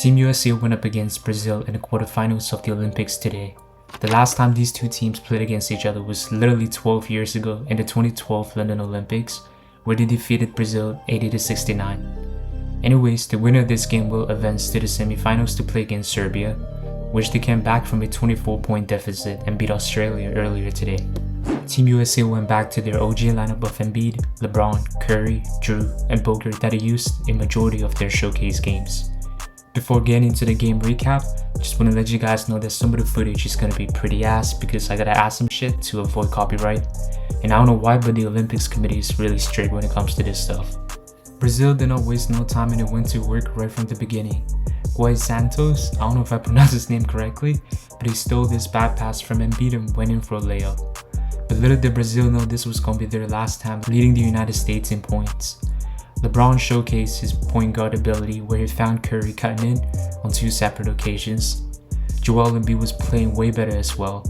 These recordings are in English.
Team USA went up against Brazil in the quarterfinals of the Olympics today. The last time these two teams played against each other was literally 12 years ago in the 2012 London Olympics, where they defeated Brazil 80-69. Anyways, the winner of this game will advance to the semifinals to play against Serbia, which they came back from a 24-point deficit and beat Australia earlier today. Team USA went back to their OG lineup of Embiid, LeBron, Curry, Drew, and Booker that they used in majority of their showcase games. Before getting into the game recap, just want to let you guys know that some of the footage is going to be pretty ass because I gotta add some shit to avoid copyright. And I don't know why, but the Olympics committee is really strict when it comes to this stuff. Brazil did not waste no time and it went to work right from the beginning. Santos, I don't know if I pronounced his name correctly, but he stole this back pass from Embiid and went in for a layup. But little did Brazil know this was going to be their last time leading the United States in points. LeBron showcased his point guard ability where he found Curry cutting in on two separate occasions. Joel Embiid was playing way better as well.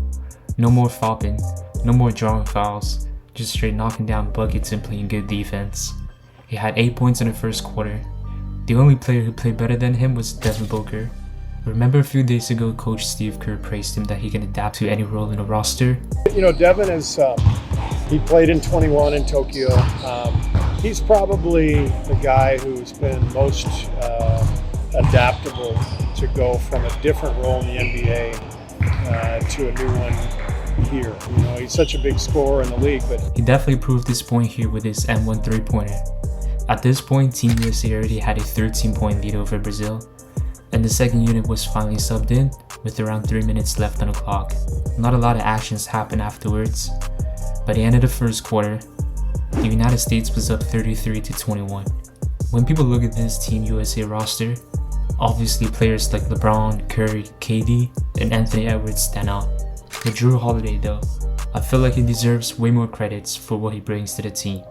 No more fopping, no more drawing fouls, just straight knocking down buckets and playing good defense. He had 8 points in the first quarter. The only player who played better than him was Devin Booker. Remember a few days ago, Coach Steve Kerr praised him that he can adapt to any role in the roster? You know, Devin is, he played in 21 in Tokyo. He's probably the guy who's been most adaptable to go from a different role in the NBA to a new one here. You know, he's such a big scorer in the league, but he definitely proved his point here with his M1 3-pointer. At this point, Team USA already had a 13-point lead over Brazil, and the second unit was finally subbed in with around 3 minutes left on the clock. Not a lot of actions happened afterwards. By the end of the first quarter, the United States was up 33-21. When people look at this Team USA roster, obviously players like LeBron, Curry, KD, and Anthony Edwards stand out. With Drew Holiday though, I feel like he deserves way more credits for what he brings to the team.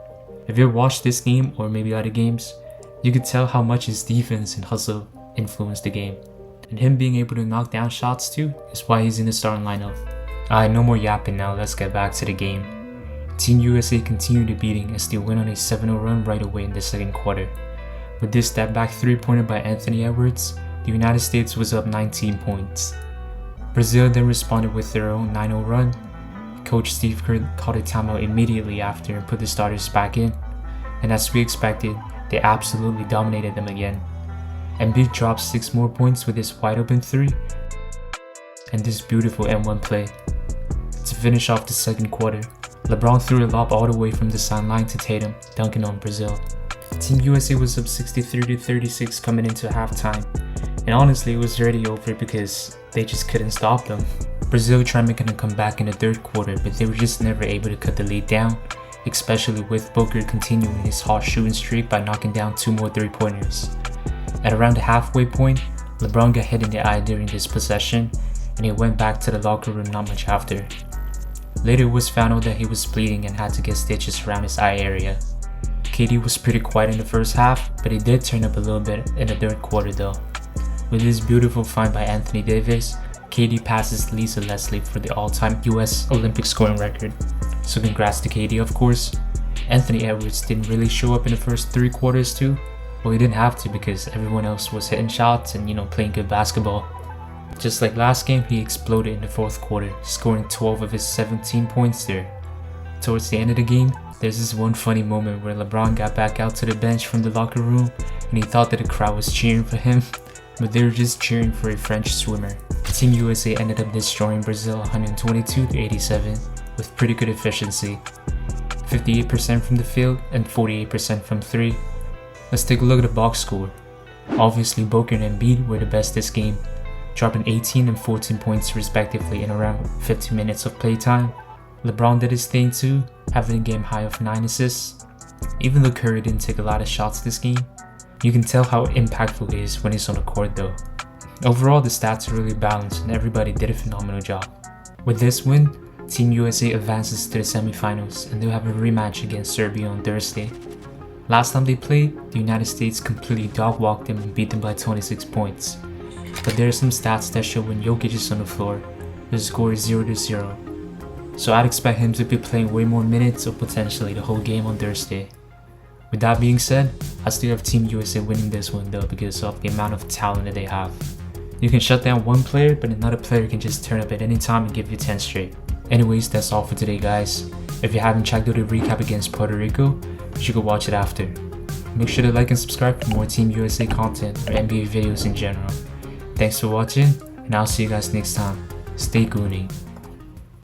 If you watched this game or maybe other games, you could tell how much his defense and hustle influenced the game. And him being able to knock down shots too is why he's in the starting lineup. Alright, no more yapping now, let's get back to the game. Team USA continued the beating as they went on a 7-0 run right away in the second quarter. With this step back 3-pointer by Anthony Edwards, the United States was up 19 points. Brazil then responded with their own 9-0 run. Coach Steve Kerr called a timeout immediately after and put the starters back in, and as we expected, they absolutely dominated them again. Embiid dropped 6 more points with his wide open 3 and this beautiful M1 play. To finish off the second quarter, LeBron threw a lob all the way from the sideline to Tatum, dunking on Brazil. Team USA was up 63-36 coming into halftime, and honestly it was already over because they just couldn't stop them. Brazil tried making a comeback in the third quarter, but they were just never able to cut the lead down, especially with Booker continuing his hot shooting streak by knocking down 2 more 3-pointers. At around the halfway point, LeBron got hit in the eye during this possession, and he went back to the locker room not much after. Later it was found out that he was bleeding and had to get stitches around his eye area. KD was pretty quiet in the first half, but he did turn up a little bit in the third quarter though. With this beautiful find by Anthony Davis, KD passes Lisa Leslie for the all-time US Olympic scoring record. So congrats to KD of course. Anthony Edwards didn't really show up in the first 3 quarters too. Well, he didn't have to because everyone else was hitting shots and playing good basketball. Just like last game, he exploded in the fourth quarter, scoring 12 of his 17 points there. Towards the end of the game, there's this one funny moment where LeBron got back out to the bench from the locker room and he thought that the crowd was cheering for him, but they were just cheering for a French swimmer. Team USA ended up destroying Brazil 122-87 with pretty good efficiency, 58% from the field and 48% from 3. Let's take a look at the box score. Obviously Booker and Embiid were the best this game, dropping 18 and 14 points respectively in around 15 minutes of playtime. LeBron did his thing too, having a game high of 9 assists. Even though Curry didn't take a lot of shots this game, you can tell how impactful he is when he's on the court though. Overall, the stats are really balanced and everybody did a phenomenal job. With this win, Team USA advances to the semifinals and they'll have a rematch against Serbia on Thursday. Last time they played, the United States completely dog-walked them and beat them by 26 points. But there are some stats that show when Jokic is on the floor, the score is 0-0. So I'd expect him to be playing way more minutes or potentially the whole game on Thursday. With that being said, I still have Team USA winning this one though because of the amount of talent that they have. You can shut down one player, but another player can just turn up at any time and give you 10 straight. Anyways, that's all for today guys. If you haven't checked out the recap against Puerto Rico, you should go watch it after. Make sure to like and subscribe for more Team USA content or NBA videos in general. Thanks for watching, and I'll see you guys next time. Stay gooning.